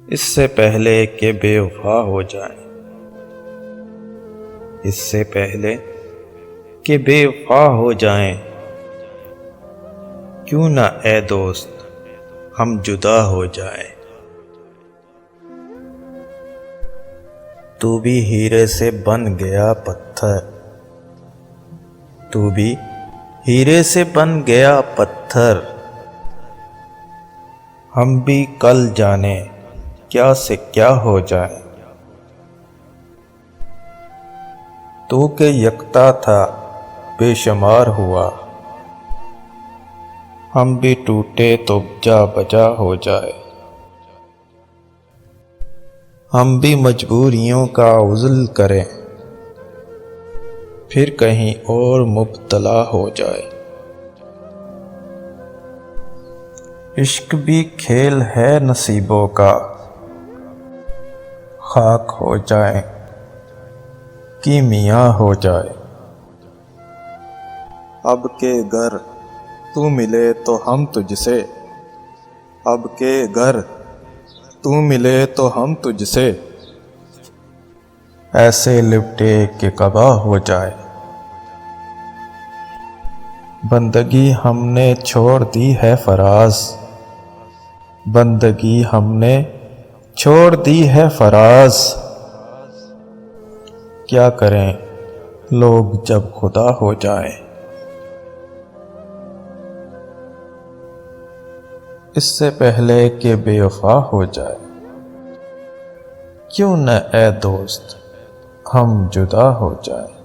اس سے پہلے کہ بے وفا ہو جائیں، اس سے پہلے کہ بے وفا ہو جائیں، کیوں نہ اے دوست ہم جدا ہو جائیں۔ تو بھی ہیرے سے بن گیا پتھر، تو بھی ہیرے سے بن گیا پتھر، ہم بھی کل جانے کیا سے کیا ہو جائیں۔ تو کہ یکتا تھا بے شمار ہوا، ہم بھی ٹوٹے تو جا بجا ہو جائے۔ ہم بھی مجبوریوں کا عزل کریں، پھر کہیں اور مبتلا ہو جائے۔ عشق بھی کھیل ہے نصیبوں کا، خاک ہو جائیں کیمیا ہو جائے۔ اب کہ گر تو ملے تو ہم تجھ سے، اب کہ گر تو ملے تو ہم تجھ سے، ایسے لپٹے کہ قبا ہو جائے۔ بندگی ہم نے چھوڑ دی ہے فراز، بندگی ہم نے چھوڑ دی ہے فراز، کیا کریں لوگ جب خدا ہو جائیں۔ اس سے پہلے کہ بے وفا ہو جائے، کیوں نہ اے دوست ہم جدا ہو جائیں۔